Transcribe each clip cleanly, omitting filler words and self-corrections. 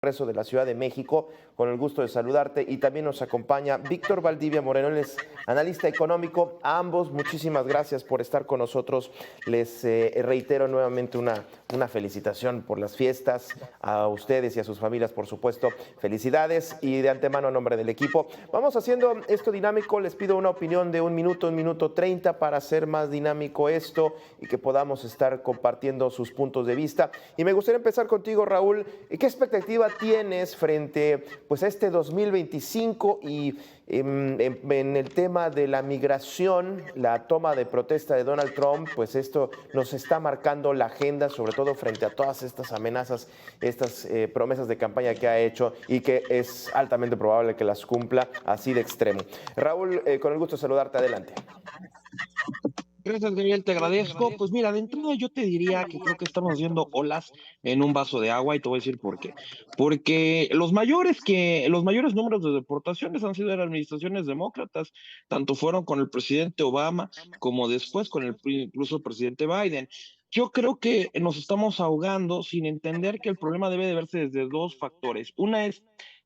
Congreso de la Ciudad de México, con el gusto de saludarte, y también nos acompaña Víctor Valdivia Moreno, él es analista económico. A ambos, muchísimas gracias por estar con nosotros. Les reitero nuevamente una felicitación por las fiestas, a ustedes y a sus familias, por supuesto. Felicidades, y de antemano, a nombre del equipo, vamos haciendo esto dinámico. Les pido una opinión de un minuto 30, para hacer más dinámico esto y que podamos estar compartiendo sus puntos de vista. Y me gustaría empezar contigo, Raúl. ¿Qué expectativa tienes frente, pues, a este 2025 y en el tema de la migración, la toma de protesta de Donald Trump? Pues esto nos está marcando la agenda, sobre todo frente a todas estas amenazas, estas promesas de campaña que ha hecho, y que es altamente probable que las cumpla así de extremo. Raúl, con el gusto de saludarte, adelante. Gracias, Gabriel, te agradezco. Pues mira, de entrada yo te diría que creo que estamos haciendo olas en un vaso de agua y te voy a decir por qué. Porque los mayores números de deportaciones han sido en administraciones demócratas, tanto fueron con el presidente Obama como después con incluso el presidente Biden. Yo creo que nos estamos ahogando sin entender que el problema debe de verse desde dos factores. Una es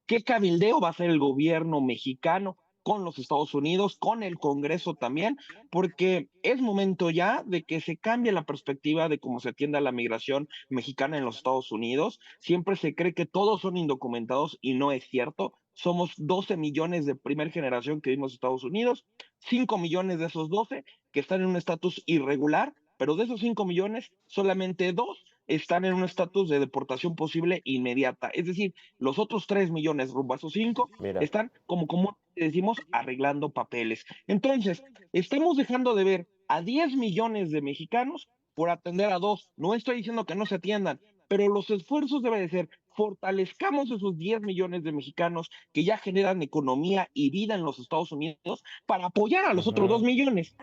qué cabildeo va a hacer el gobierno mexicano con los Estados Unidos, con el Congreso también, porque es momento ya de que se cambie la perspectiva de cómo se atiende a la migración mexicana en los Estados Unidos. Siempre se cree que todos son indocumentados y no es cierto. Somos 12 millones de primera generación que vivimos en Estados Unidos, 5 millones de esos 12 que están en un estatus irregular, pero de esos 5 millones, solamente 2 están en un estatus de deportación posible inmediata. Es decir, los otros 3 millones rumbo a esos 5 Mira. están, como comúnmente decimos, arreglando papeles. Entonces, estamos dejando de ver a 10 millones de mexicanos por atender a dos. No estoy diciendo que no se atiendan, pero los esfuerzos deben de ser fortalezcamos esos 10 millones de mexicanos que ya generan economía y vida en los Estados Unidos para apoyar a los otros 2 Ujú. millones.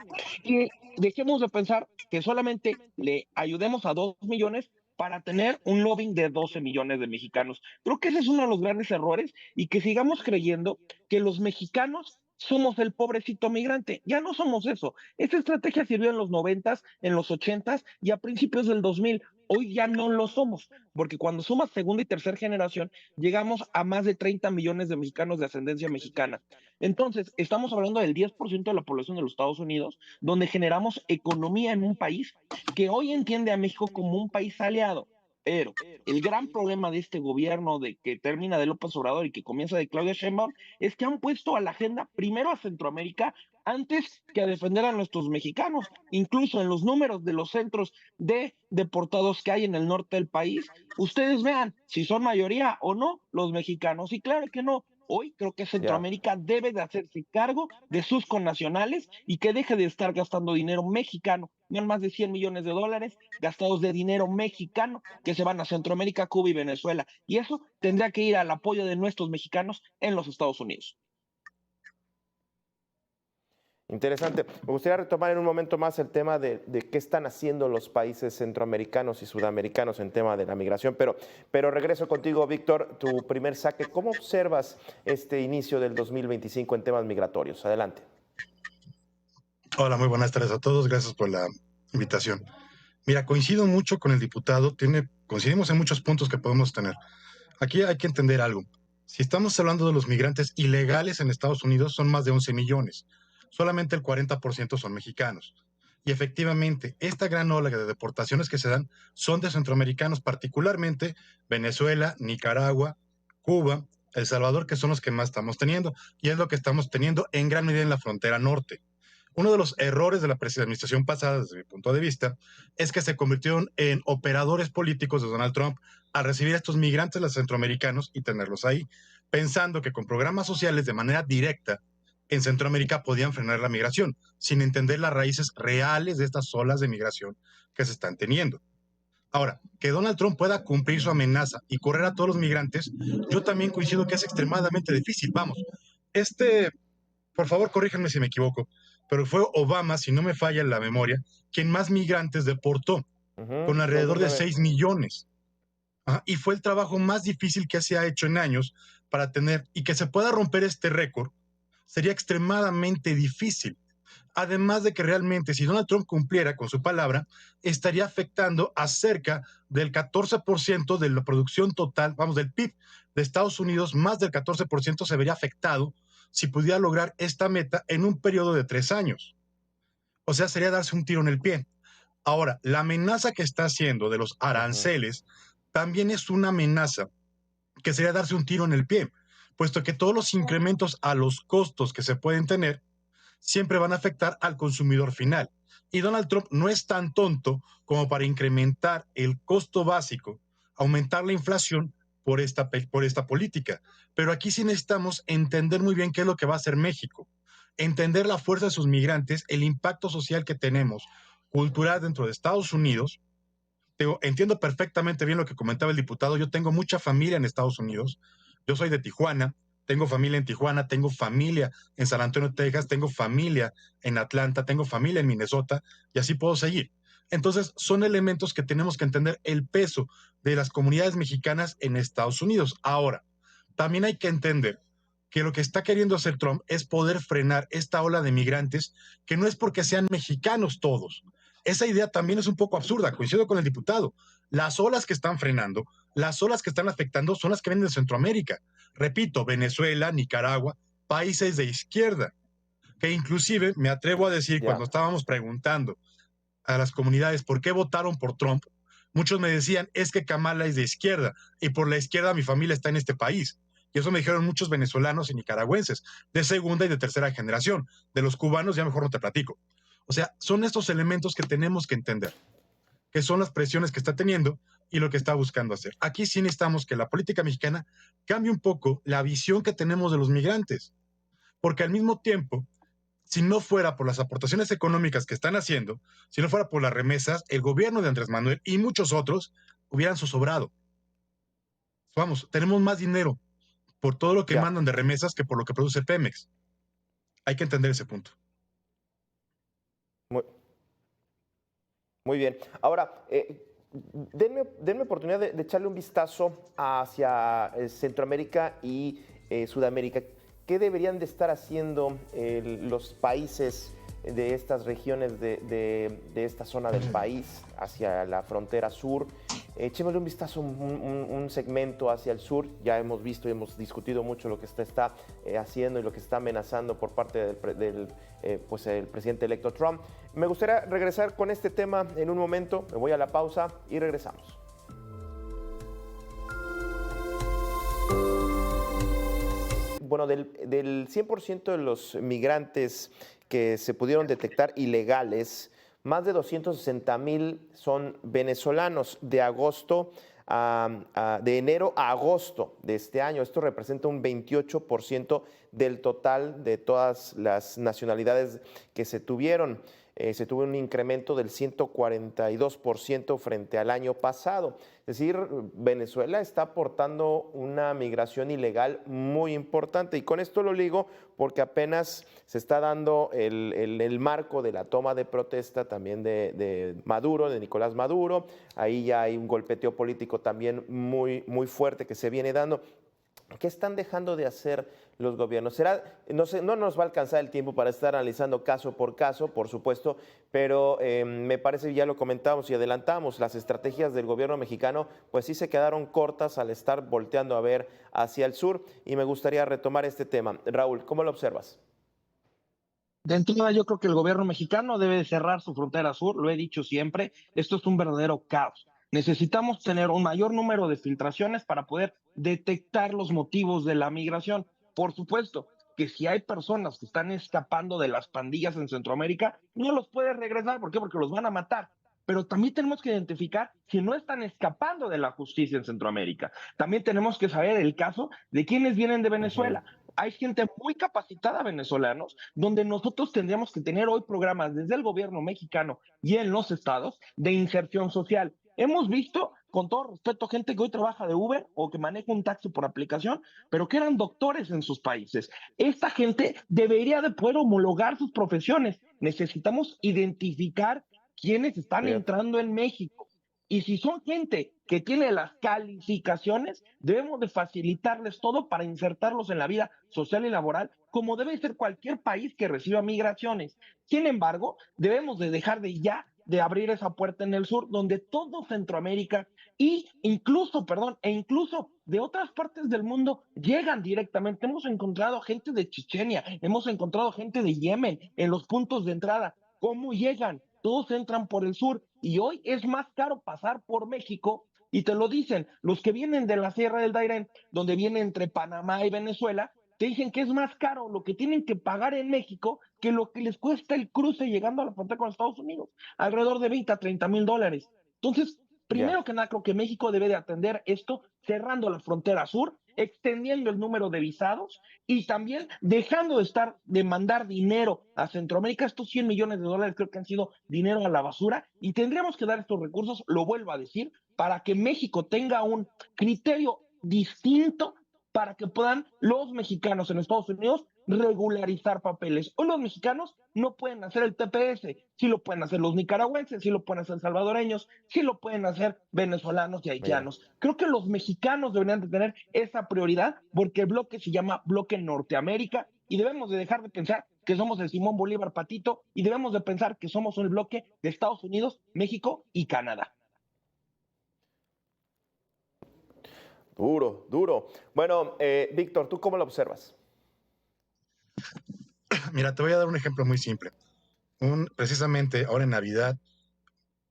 Y dejemos de pensar que solamente le ayudemos a 2 millones para tener un lobbying de 12 millones de mexicanos. Creo que ese es uno de los grandes errores y que sigamos creyendo que los mexicanos somos el pobrecito migrante. Ya no somos eso. Esta estrategia sirvió en los 90s, en los 80s y a principios del 2000. Hoy ya no lo somos, porque cuando sumas segunda y tercera generación, llegamos a más de 30 millones de mexicanos de ascendencia mexicana. Entonces, estamos hablando del 10% de la población de los Estados Unidos, donde generamos economía en un país que hoy entiende a México como un país aliado. Pero el gran problema de este gobierno de que termina de López Obrador y que comienza de Claudia Sheinbaum es que han puesto a la agenda primero a Centroamérica antes que a defender a nuestros mexicanos. Incluso en los números de los centros de deportados que hay en el norte del país, ustedes vean si son mayoría o no los mexicanos. Y claro que no. Hoy creo que Ya. Centroamérica debe de hacerse cargo de sus connacionales y que deje de estar gastando dinero mexicano. Van más de 100 millones de dólares gastados de dinero mexicano que se van a Centroamérica, Cuba y Venezuela. Y eso tendrá que ir al apoyo de nuestros mexicanos en los Estados Unidos. Interesante. Me gustaría retomar en un momento más el tema de qué están haciendo los países centroamericanos y sudamericanos en tema de la migración, pero regreso contigo, Víctor, tu primer saque. ¿Cómo observas este inicio del 2025 en temas migratorios? Adelante. Hola, muy buenas tardes a todos. Gracias por la invitación. Mira, coincido mucho con el diputado. Coincidimos en muchos puntos que podemos tener. Aquí hay que entender algo. Si estamos hablando de los migrantes ilegales en Estados Unidos, son más de 11 millones. Solamente el 40% son mexicanos. Y efectivamente, esta gran ola de deportaciones que se dan son de centroamericanos, particularmente Venezuela, Nicaragua, Cuba, El Salvador, que son los que más estamos teniendo. Y es lo que estamos teniendo en gran medida en la frontera norte. Uno de los errores de la administración pasada, desde mi punto de vista, es que se convirtieron en operadores políticos de Donald Trump a recibir a estos migrantes los centroamericanos y tenerlos ahí, pensando que con programas sociales de manera directa en Centroamérica podían frenar la migración, sin entender las raíces reales de estas olas de migración que se están teniendo. Ahora, que Donald Trump pueda cumplir su amenaza y correr a todos los migrantes, yo también coincido que es extremadamente difícil. Vamos, este por favor, corríjanme si me equivoco, pero fue Obama, si no me falla la memoria, quien más migrantes deportó, con alrededor de 2009. 6 millones. Ajá, y fue el trabajo más difícil que se ha hecho en años para tener, y que se pueda romper este récord, sería extremadamente difícil. Además de que realmente si Donald Trump cumpliera con su palabra, estaría afectando a cerca del 14% de la producción total, vamos, del PIB de Estados Unidos, más del 14% se vería afectado si pudiera lograr esta meta en un periodo de 3 años. O sea, sería darse un tiro en el pie. Ahora, la amenaza que está haciendo de los aranceles también es una amenaza que sería darse un tiro en el pie, puesto que todos los incrementos a los costos que se pueden tener siempre van a afectar al consumidor final. Y Donald Trump no es tan tonto como para incrementar el costo básico, aumentar la inflación por esta política. Pero aquí sí necesitamos entender muy bien qué es lo que va a hacer México, entender la fuerza de sus migrantes, el impacto social que tenemos, cultural dentro de Estados Unidos. Entiendo perfectamente bien lo que comentaba el diputado. Yo tengo mucha familia en Estados Unidos. Yo soy de Tijuana, tengo familia en Tijuana, tengo familia en San Antonio, Texas, tengo familia en Atlanta, tengo familia en Minnesota, y así puedo seguir. Entonces, son elementos que tenemos que entender el peso de las comunidades mexicanas en Estados Unidos. Ahora, también hay que entender que lo que está queriendo hacer Trump es poder frenar esta ola de migrantes, que no es porque sean mexicanos todos. Esa idea también es un poco absurda, coincido con el diputado. Las olas que están frenando, las olas que están afectando son las que vienen de Centroamérica. Repito, Venezuela, Nicaragua, países de izquierda, que inclusive me atrevo a decir, cuando estábamos preguntando a las comunidades por qué votaron por Trump, muchos me decían, es que Kamala es de izquierda y por la izquierda mi familia está en este país. Y eso me dijeron muchos venezolanos y nicaragüenses, de segunda y de tercera generación. De los cubanos ya mejor no te platico. O sea, son estos elementos que tenemos que entender, que son las presiones que está teniendo y lo que está buscando hacer. Aquí sí necesitamos que la política mexicana cambie un poco la visión que tenemos de los migrantes, porque al mismo tiempo, si no fuera por las aportaciones económicas que están haciendo, si no fuera por las remesas, el gobierno de Andrés Manuel y muchos otros hubieran zozobrado. Vamos, tenemos más dinero por todo lo que mandan de remesas que por lo que produce Pemex. Hay que entender ese punto. Muy bien. Ahora, denme oportunidad de echarle un vistazo hacia Centroamérica y Sudamérica. ¿Qué deberían de estar haciendo los países de estas regiones de esta zona del país hacia la frontera sur? Echémosle un vistazo, un segmento hacia el sur. Ya hemos visto y hemos discutido mucho lo que está haciendo y lo que está amenazando por parte del el presidente electo Trump. Me gustaría regresar con este tema en un momento. Me voy a la pausa y regresamos. Bueno, del 100% de los migrantes que se pudieron detectar ilegales, más de 260,000 son venezolanos de enero a agosto de este año. Esto representa un 28% del total de todas las nacionalidades que se tuvieron. Se tuvo un incremento del 142% frente al año pasado. Es decir, Venezuela está aportando una migración ilegal muy importante. Y con esto lo ligo porque apenas se está dando el marco de la toma de protesta también de Maduro, de Nicolás Maduro. Ahí ya hay un golpeteo político también muy, muy fuerte que se viene dando. ¿Qué están dejando de hacer los gobiernos? No nos va a alcanzar el tiempo para estar analizando caso por caso, por supuesto, pero me parece, ya lo comentamos y adelantamos, las estrategias del gobierno mexicano pues sí se quedaron cortas al estar volteando a ver hacia el sur, y me gustaría retomar este tema. Raúl, ¿cómo lo observas? De entrada, yo creo que el gobierno mexicano debe de cerrar su frontera sur, lo he dicho siempre, esto es un verdadero caos. Necesitamos tener un mayor número de filtraciones para poder detectar los motivos de la migración. Por supuesto que si hay personas que están escapando de las pandillas en Centroamérica, no los puedes regresar. ¿Por qué? Porque los van a matar. Pero también tenemos que identificar si no están escapando de la justicia en Centroamérica. También tenemos que saber el caso de quienes vienen de Venezuela. Hay gente muy capacitada, venezolanos, donde nosotros tendríamos que tener hoy programas desde el gobierno mexicano y en los estados de inserción social. Hemos visto, con todo respeto, gente que hoy trabaja de Uber o que maneja un taxi por aplicación, pero que eran doctores en sus países. Esta gente debería de poder homologar sus profesiones. Necesitamos identificar quiénes están entrando en México. Y si son gente que tiene las calificaciones, debemos de facilitarles todo para insertarlos en la vida social y laboral, como debe ser cualquier país que reciba migraciones. Sin embargo, debemos de dejar de ya de abrir esa puerta en el sur, donde todo Centroamérica e incluso de otras partes del mundo llegan directamente. Hemos encontrado gente de Chechenia, hemos encontrado gente de Yemen en los puntos de entrada. ¿Cómo llegan? Todos entran por el sur y hoy es más caro pasar por México y te lo dicen los que vienen de la Sierra del Dairén, donde viene entre Panamá y Venezuela, te dicen que es más caro lo que tienen que pagar en México que lo que les cuesta el cruce llegando a la frontera con Estados Unidos, alrededor de 20 a 30 mil dólares. Entonces, Ya. primero que nada, creo que México debe de atender esto cerrando la frontera sur, extendiendo el número de visados y también dejando de mandar dinero a Centroamérica. Estos 100 millones de dólares creo que han sido dinero a la basura y tendríamos que dar estos recursos, lo vuelvo a decir, para que México tenga un criterio distinto para que puedan los mexicanos en Estados Unidos regularizar papeles. Hoy los mexicanos no pueden hacer el TPS, sí lo pueden hacer los nicaragüenses, sí lo pueden hacer salvadoreños, sí lo pueden hacer venezolanos y Mira. haitianos. Creo que los mexicanos deberían de tener esa prioridad porque el bloque se llama Bloque Norteamérica y debemos de dejar de pensar que somos el Simón Bolívar Patito y debemos de pensar que somos un bloque de Estados Unidos, México y Canadá. Duro, duro. Bueno, Víctor, ¿tú cómo lo observas? Mira, te voy a dar un ejemplo muy simple. Precisamente ahora en Navidad,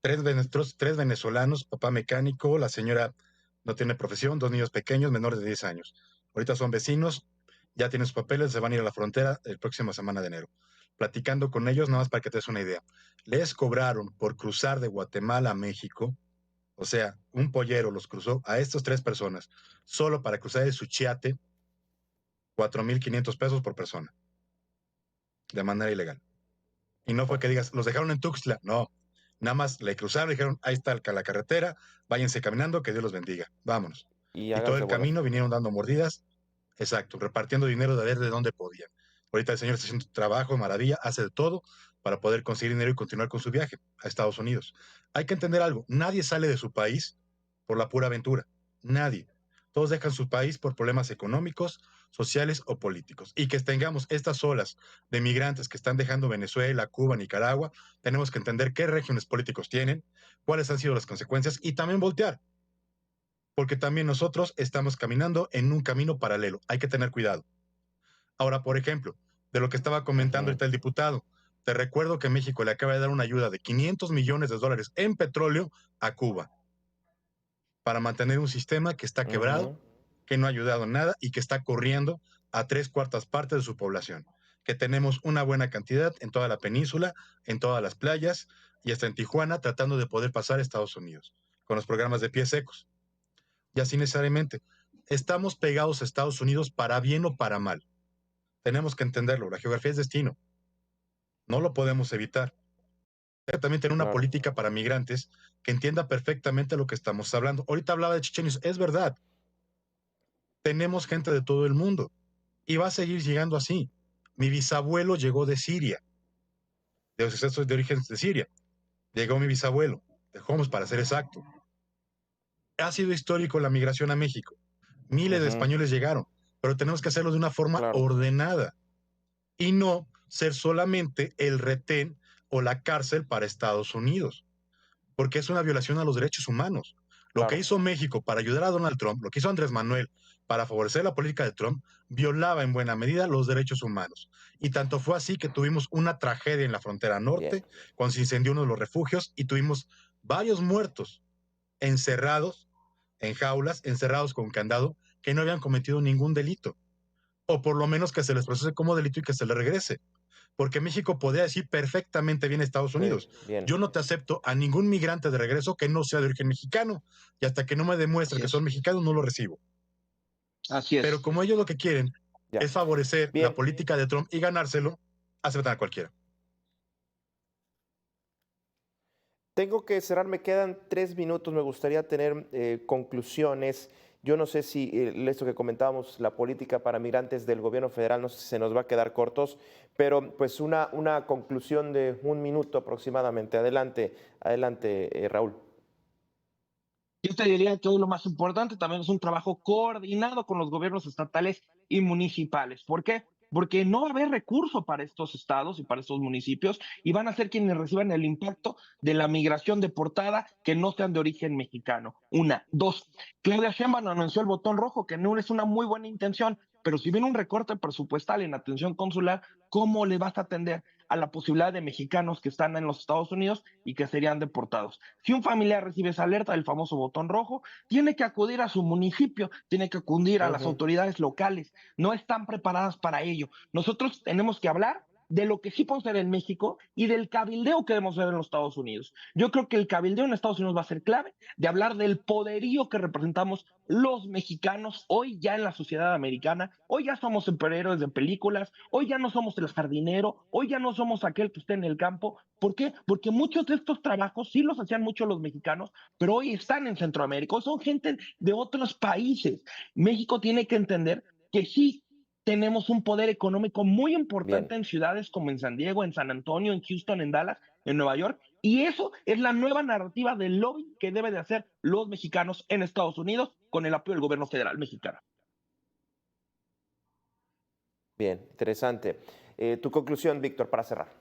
tres venezolanos, papá mecánico, la señora no tiene profesión, dos niños pequeños, menores de 10 años. Ahorita son vecinos, ya tienen sus papeles, se van a ir a la frontera el próximo semana de enero. Platicando con ellos, nada más para que te des una idea. Les cobraron por cruzar de Guatemala a México, o sea, un pollero los cruzó a estas tres personas, solo para cruzar el Suchiate, 4,500 pesos por persona, de manera ilegal. Y no fue que digas, los dejaron en Tuxtla, no. Nada más le cruzaron, le dijeron, ahí está la carretera, váyanse caminando, que Dios los bendiga, vámonos. Y Y todo háganse el bolas. camino vinieron dando mordidas, exacto, repartiendo dinero de ver de dónde podían. Ahorita el señor está haciendo trabajo, maravilla, hace de todo para poder conseguir dinero y continuar con su viaje a Estados Unidos. Hay que entender algo, nadie sale de su país por la pura aventura, nadie. Todos dejan su país por problemas económicos, sociales o políticos. Y que tengamos estas olas de migrantes que están dejando Venezuela, Cuba, Nicaragua, tenemos que entender qué regiones políticos tienen, cuáles han sido las consecuencias y también voltear, porque también nosotros estamos caminando en un camino paralelo. Hay que tener cuidado. Ahora, por ejemplo, de lo que estaba comentando ahorita el diputado, te recuerdo que México le acaba de dar una ayuda de 500 millones de dólares en petróleo a Cuba para mantener un sistema que está quebrado, que no ha ayudado en nada y que está corriendo a 3/4 de su población. Que tenemos una buena cantidad en toda la península, en todas las playas y hasta en Tijuana tratando de poder pasar a Estados Unidos con los programas de pies secos. Y así necesariamente. Estamos pegados a Estados Unidos para bien o para mal. Tenemos que entenderlo. La geografía es destino. No lo podemos evitar. Pero también tener una Claro. política para migrantes que entienda perfectamente lo que estamos hablando. Ahorita hablaba de chechenios. Es verdad. Tenemos gente de todo el mundo. Y va a seguir llegando así. Mi bisabuelo llegó de Siria. De los excesos de origen de Siria. Llegó mi bisabuelo. De Homs, para ser exacto. Ha sido histórico la migración a México. Miles de españoles llegaron. Pero tenemos que hacerlo de una forma Claro. ordenada. Y no ser solamente el retén o la cárcel para Estados Unidos, porque es una violación a los derechos humanos. Lo que Claro. hizo México para ayudar a Donald Trump, lo que hizo Andrés Manuel para favorecer la política de Trump, violaba en buena medida los derechos humanos. Y tanto fue así que tuvimos una tragedia en la frontera Bien. norte, cuando se incendió uno de los refugios y tuvimos varios muertos encerrados en jaulas, encerrados con candado, que no habían cometido ningún delito. O por lo menos que se les procese como delito y que se les regrese. Porque México podría decir perfectamente bien a Estados Sí, Unidos, bien. yo no te acepto a ningún migrante de regreso que no sea de origen mexicano, y hasta que no me demuestre Así que es. son mexicanos, no lo recibo. Así Pero es. como ellos lo que quieren Ya. es favorecer la Bien. política de Trump y ganárselo, aceptan a cualquiera. Tengo que cerrar, me quedan 3 minutos, me gustaría tener conclusiones. Yo no sé si esto que comentábamos, la política para migrantes del gobierno federal, no sé si se nos va a quedar cortos, pero pues una conclusión de 1 minuto aproximadamente. Adelante, adelante, Raúl. Yo te diría que hoy lo más importante también es un trabajo coordinado con los gobiernos estatales y municipales. ¿Por qué? Porque no va a haber recurso para estos estados y para estos municipios y van a ser quienes reciban el impacto de la migración deportada que no sean de origen mexicano. Una. Dos, Claudia Sheinbaum anunció el botón rojo, que no es una muy buena intención, pero si viene un recorte presupuestal en atención consular, ¿cómo le vas a atender a la posibilidad de mexicanos que están en los Estados Unidos y que serían deportados? Si un familiar recibe esa alerta del famoso botón rojo, tiene que acudir a su municipio, tiene que acudir a las autoridades locales. No están preparadas para ello. Nosotros tenemos que hablar de lo que sí podemos hacer en México y del cabildeo que debemos hacer en los Estados Unidos. Yo creo que el cabildeo en Estados Unidos va a ser clave, de hablar del poderío que representamos los mexicanos hoy ya en la sociedad americana. Hoy ya somos superhéroes de películas, hoy ya no somos el jardinero, hoy ya no somos aquel que esté en el campo. ¿Por qué? Porque muchos de estos trabajos sí los hacían mucho los mexicanos, pero hoy están en Centroamérica, hoy son gente de otros países. México tiene que entender que sí tenemos un poder económico muy importante en ciudades como en San Diego, en San Antonio, en Houston, en Dallas, en Nueva York, y eso es la nueva narrativa del lobby que debe de hacer los mexicanos en Estados Unidos con el apoyo del gobierno federal mexicano. Bien, interesante. Tu conclusión, Víctor, para cerrar.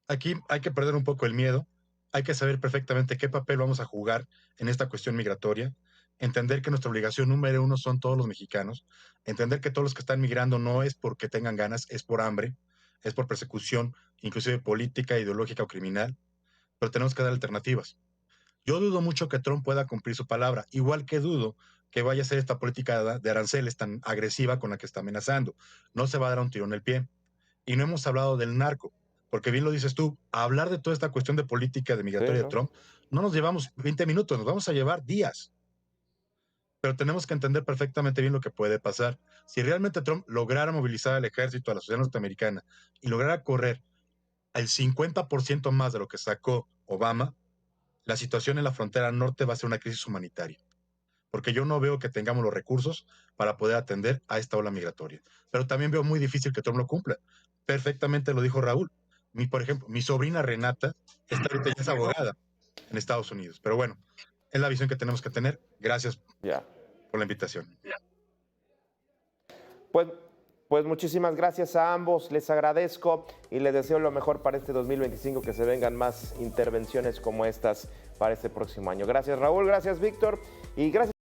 Aquí hay que perder un poco el miedo, hay que saber perfectamente qué papel vamos a jugar en esta cuestión migratoria, entender que nuestra obligación número uno son todos los mexicanos, entender que todos los que están migrando no es porque tengan ganas, es por hambre, es por persecución, inclusive política, ideológica o criminal, pero tenemos que dar alternativas. Yo dudo mucho que Trump pueda cumplir su palabra, igual que dudo que vaya a ser esta política de aranceles tan agresiva con la que está amenazando. No se va a dar un tiro en el pie. Y no hemos hablado del narco, porque bien lo dices tú, a hablar de toda esta cuestión de política de migratoria de Trump, no nos llevamos 20 minutos, nos vamos a llevar días. Pero tenemos que entender perfectamente bien lo que puede pasar. Si realmente Trump lograra movilizar al ejército, a la sociedad norteamericana, y lograra correr al 50% más de lo que sacó Obama, la situación en la frontera norte va a ser una crisis humanitaria, porque yo no veo que tengamos los recursos para poder atender a esta ola migratoria. Pero también veo muy difícil que Trump lo cumpla. Perfectamente lo dijo Raúl. Por ejemplo, mi sobrina Renata ahorita ya es abogada en Estados Unidos. Pero bueno, es la visión que tenemos que tener. Gracias por la invitación. Pues muchísimas gracias a ambos, les agradezco y les deseo lo mejor para este 2025, que se vengan más intervenciones como estas para este próximo año. Gracias Raúl, gracias Víctor y gracias